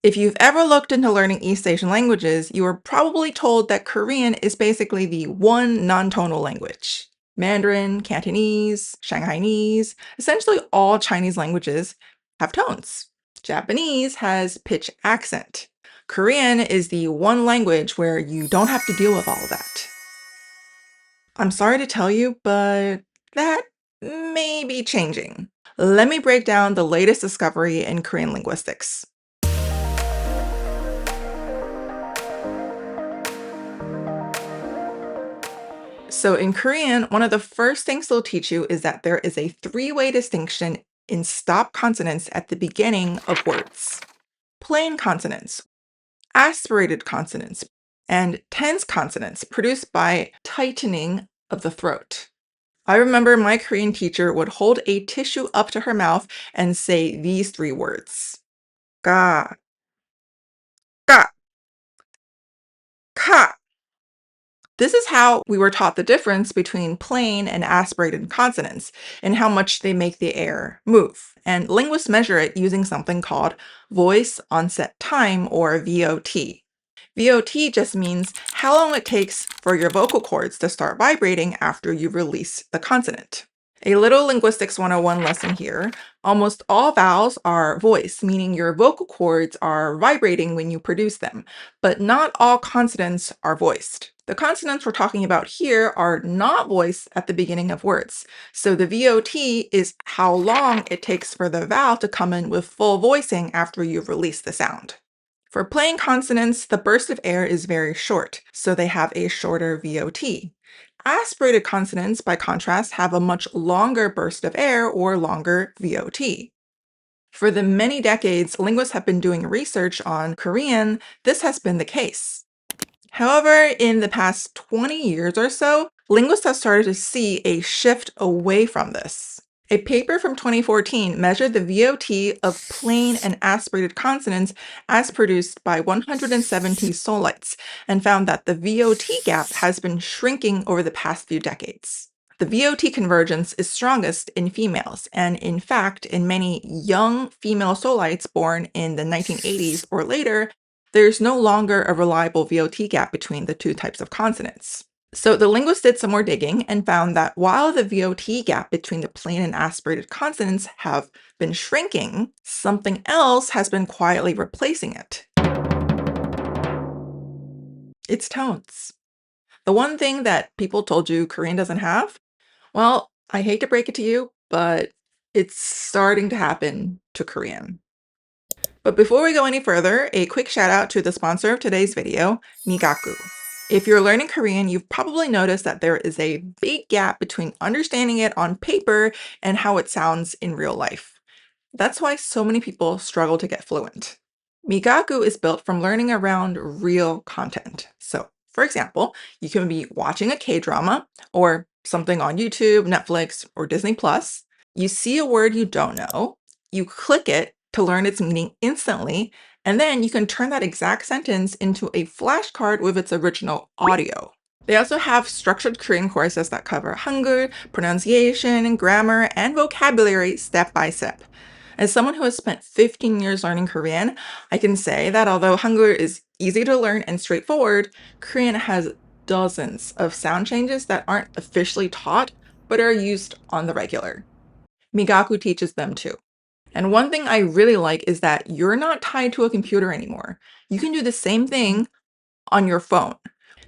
If you've ever looked into learning East Asian languages, you were probably told that Korean is basically the one non-tonal language. Mandarin, Cantonese, Shanghainese, essentially all Chinese languages have tones. Japanese has pitch accent. Korean is the one language where you don't have to deal with all of that. I'm sorry to tell you, but that may be changing. Let me break down the latest discovery in Korean linguistics. So in Korean, one of the first things they'll teach you is that there is a three-way distinction in stop consonants at the beginning of words. Plain consonants, aspirated consonants, and tense consonants produced by tightening of the throat. I remember my Korean teacher would hold a tissue up to her mouth and say these three words. Ga, ga, ka. This is how we were taught the difference between plain and aspirated consonants and how much they make the air move. And linguists measure it using something called voice onset time, or VOT. VOT just means how long it takes for your vocal cords to start vibrating after you release the consonant. A little Linguistics 101 lesson here. Almost all vowels are voiced, meaning your vocal cords are vibrating when you produce them, but not all consonants are voiced. The consonants we're talking about here are not voiced at the beginning of words. So the VOT is how long it takes for the vowel to come in with full voicing after you've released the sound. For plain consonants, the burst of air is very short, so they have a shorter VOT. Aspirated consonants, by contrast, have a much longer burst of air or longer VOT. For the many decades linguists have been doing research on Korean, this has been the case. However, in the past 20 years or so, linguists have started to see a shift away from this. A paper from 2014 measured the VOT of plain and aspirated consonants as produced by 170 solites and found that the VOT gap has been shrinking over the past few decades. The VOT convergence is strongest in females, and in fact, in many young female solites born in the 1980s or later, there's no longer a reliable VOT gap between the two types of consonants. So the linguists did some more digging and found that while the VOT gap between the plain and aspirated consonants have been shrinking, something else has been quietly replacing it. It's tones. The one thing that people told you Korean doesn't have? Well, I hate to break it to you, but it's starting to happen to Korean. But before we go any further, a quick shout out to the sponsor of today's video, Migaku. If you're learning Korean, you've probably noticed that there is a big gap between understanding it on paper and how it sounds in real life. That's why so many people struggle to get fluent. Migaku is built from learning around real content. So, for example, you can be watching a K-drama or something on YouTube, Netflix, or Disney Plus. You see a word you don't know, you click it to learn its meaning instantly, and then you can turn that exact sentence into a flashcard with its original audio. They also have structured Korean courses that cover Hangul, pronunciation, grammar, and vocabulary step by step. As someone who has spent 15 years learning Korean, I can say that although Hangul is easy to learn and straightforward, Korean has dozens of sound changes that aren't officially taught, but are used on the regular. Migaku teaches them too. And one thing I really like is that you're not tied to a computer anymore. You can do the same thing on your phone.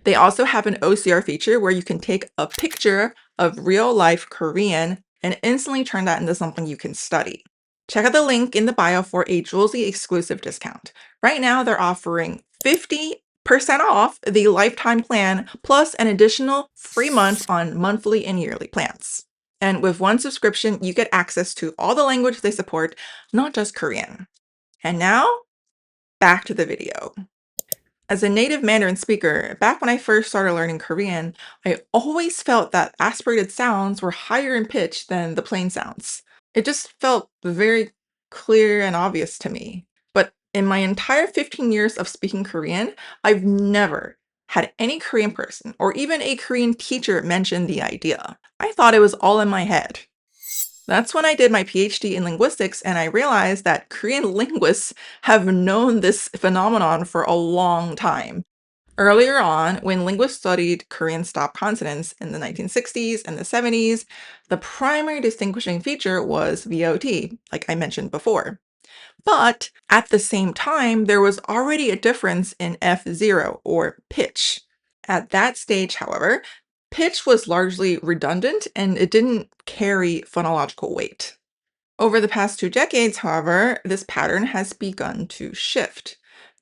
They also have an OCR feature where you can take a picture of real life Korean and instantly turn that into something you can study. Check out the link in the bio for a Julesy exclusive discount. Right now, they're offering 50% off the lifetime plan plus an additional free month on monthly and yearly plans. And with one subscription, you get access to all the language they support, not just Korean. And now, back to the video. As a native Mandarin speaker, back when I first started learning Korean, I always felt that aspirated sounds were higher in pitch than the plain sounds. It just felt very clear and obvious to me. But in my entire 15 years of speaking Korean, I've never had any Korean person or even a Korean teacher mention the idea. I thought it was all in my head. That's when I did my PhD in linguistics, and I realized that Korean linguists have known this phenomenon for a long time. Earlier on, when linguists studied Korean stop consonants in the 1960s and the 70s, the primary distinguishing feature was VOT, like I mentioned before. But at the same time, there was already a difference in F0 or pitch. At that stage, however, pitch was largely redundant and it didn't carry phonological weight. Over the past 2 decades, however, this pattern has begun to shift.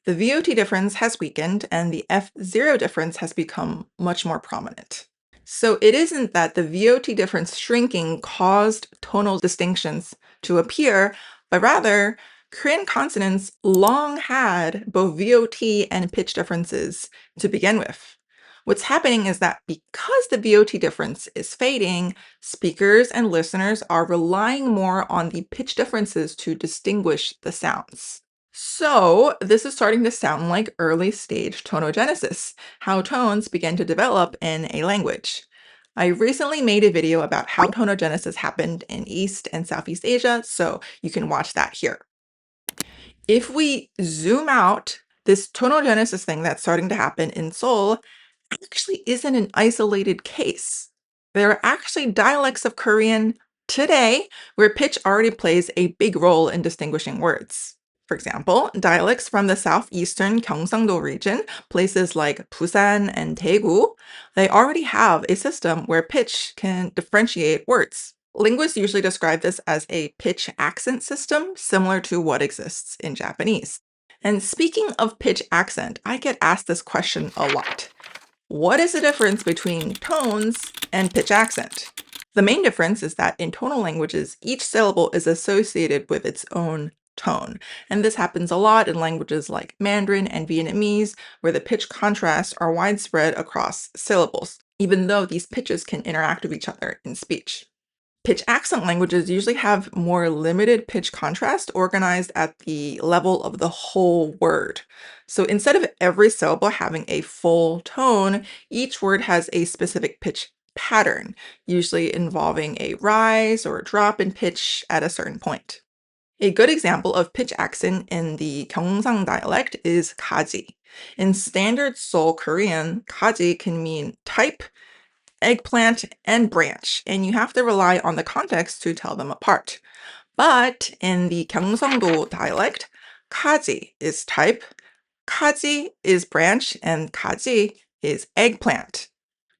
The VOT difference has weakened and the F0 difference has become much more prominent. So it isn't that the VOT difference shrinking caused tonal distinctions to appear, but rather Korean consonants long had both VOT and pitch differences to begin with. What's happening is that because the VOT difference is fading, speakers and listeners are relying more on the pitch differences to distinguish the sounds. So, this is starting to sound like early stage tonogenesis, how tones begin to develop in a language. I recently made a video about how tonogenesis happened in East and Southeast Asia, so you can watch that here. If we zoom out, this tonogenesis thing that's starting to happen in Seoul actually isn't an isolated case. There are actually dialects of Korean today where pitch already plays a big role in distinguishing words. For example, dialects from the southeastern Gyeongsang-do region, places like Busan and Daegu, they already have a system where pitch can differentiate words. Linguists usually describe this as a pitch accent system, similar to what exists in Japanese. And speaking of pitch accent, I get asked this question a lot. What is the difference between tones and pitch accent? The main difference is that in tonal languages, each syllable is associated with its own tone. And this happens a lot in languages like Mandarin and Vietnamese, where the pitch contrasts are widespread across syllables, even though these pitches can interact with each other in speech. Pitch accent languages usually have more limited pitch contrast organized at the level of the whole word. So instead of every syllable having a full tone, each word has a specific pitch pattern, usually involving a rise or a drop in pitch at a certain point. A good example of pitch accent in the Gyeongsang dialect is kaji. In standard Seoul Korean, kaji can mean type, eggplant, and branch, and you have to rely on the context to tell them apart. But in the Gyeongsang-do dialect, kaji is type, kaji is branch, and kaji is eggplant.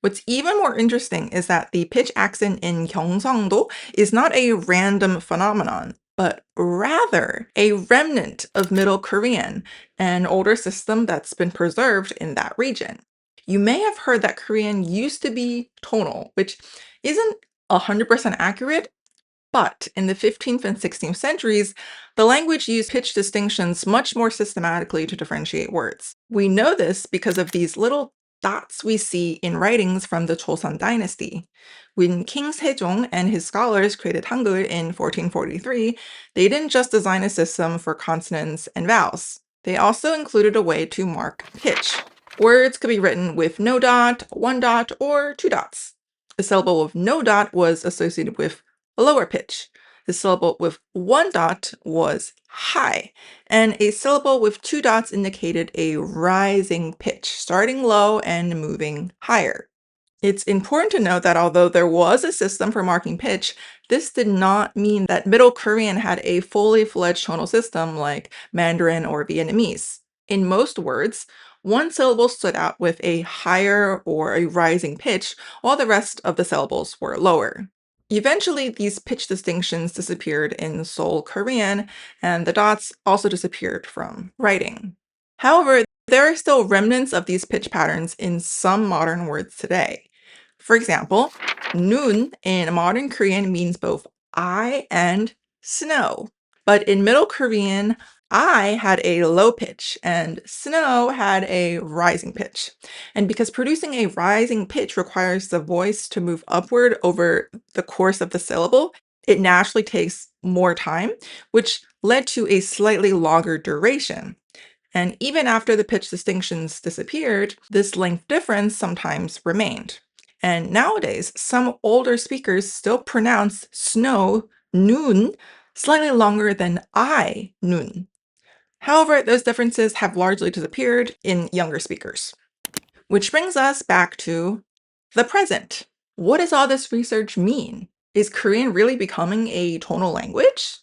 What's even more interesting is that the pitch accent in Gyeongsang-do is not a random phenomenon, but rather a remnant of Middle Korean, an older system that's been preserved in that region. You may have heard that Korean used to be tonal, which isn't 100% accurate, but in the 15th and 16th centuries, the language used pitch distinctions much more systematically to differentiate words. We know this because of these little dots we see in writings from the Joseon dynasty. When King Sejong and his scholars created Hangul in 1443, they didn't just design a system for consonants and vowels. They also included a way to mark pitch. Words could be written with no dot, one dot, or two dots. A syllable with no dot was associated with a lower pitch. The syllable with one dot was high, and a syllable with two dots indicated a rising pitch, starting low and moving higher. It's important to note that although there was a system for marking pitch, this did not mean that Middle Korean had a fully fledged tonal system like Mandarin or Vietnamese. In most words, one syllable stood out with a higher or a rising pitch, while the rest of the syllables were lower. Eventually, these pitch distinctions disappeared in Seoul Korean, and the dots also disappeared from writing. However, there are still remnants of these pitch patterns in some modern words today. For example, noon in modern Korean means both eye and snow. But in Middle Korean, I had a low pitch and snow had a rising pitch. And because producing a rising pitch requires the voice to move upward over the course of the syllable, it naturally takes more time, which led to a slightly longer duration. And even after the pitch distinctions disappeared, this length difference sometimes remained. And nowadays, some older speakers still pronounce snow nun slightly longer than I, nun. However, those differences have largely disappeared in younger speakers. Which brings us back to the present. What does all this research mean? Is Korean really becoming a tonal language?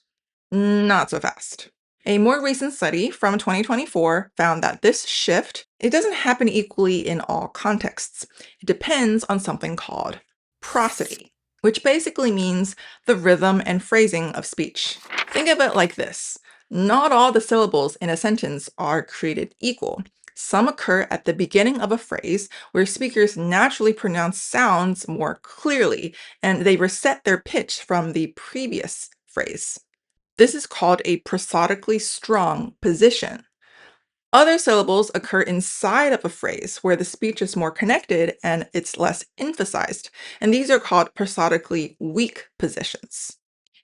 Not so fast. A more recent study from 2024 found that this shift, it doesn't happen equally in all contexts. It depends on something called prosody, which basically means the rhythm and phrasing of speech. Think of it like this. Not all the syllables in a sentence are created equal. Some occur at the beginning of a phrase where speakers naturally pronounce sounds more clearly and they reset their pitch from the previous phrase. This is called a prosodically strong position. Other syllables occur inside of a phrase where the speech is more connected and it's less emphasized, and these are called prosodically weak positions.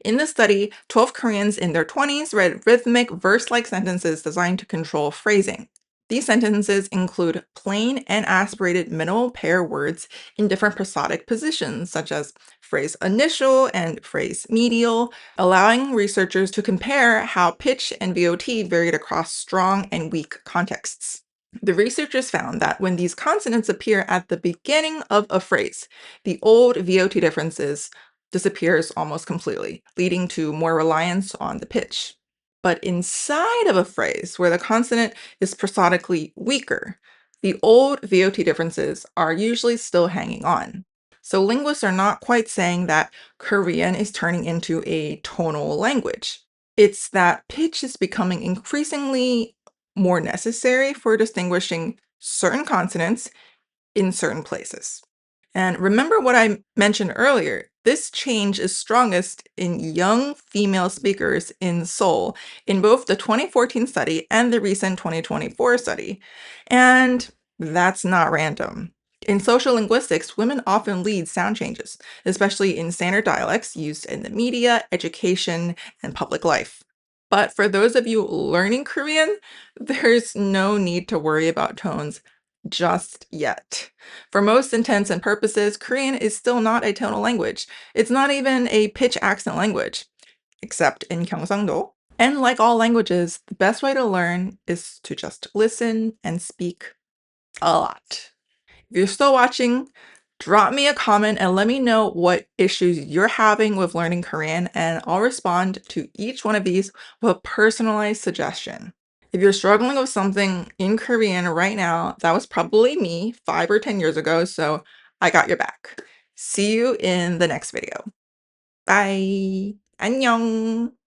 In the study, 12 Koreans in their 20s read rhythmic verse-like sentences designed to control phrasing. These sentences include plain and aspirated minimal pair words in different prosodic positions, such as phrase initial and phrase medial, allowing researchers to compare how pitch and VOT varied across strong and weak contexts. The researchers found that when these consonants appear at the beginning of a phrase, the old VOT differences disappears almost completely, leading to more reliance on the pitch. But inside of a phrase where the consonant is prosodically weaker, the old VOT differences are usually still hanging on. So linguists are not quite saying that Korean is turning into a tonal language. It's that pitch is becoming increasingly more necessary for distinguishing certain consonants in certain places. And remember what I mentioned earlier, this change is strongest in young female speakers in Seoul in both the 2014 study and the recent 2024 study. And that's not random. In social linguistics, women often lead sound changes, especially in standard dialects used in the media, education, and public life. But for those of you learning Korean, there's no need to worry about tones just yet. For most intents and purposes, Korean is still not a tonal language. It's not even a pitch accent language, except in Gyeongsang-do. And like all languages, the best way to learn is to just listen and speak a lot. If you're still watching, drop me a comment and let me know what issues you're having with learning Korean, and I'll respond to each one of these with a personalized suggestion. If you're struggling with something in Korean right now, that was probably me 5 or 10 years ago, so I got your back. See you in the next video. Bye. 안녕.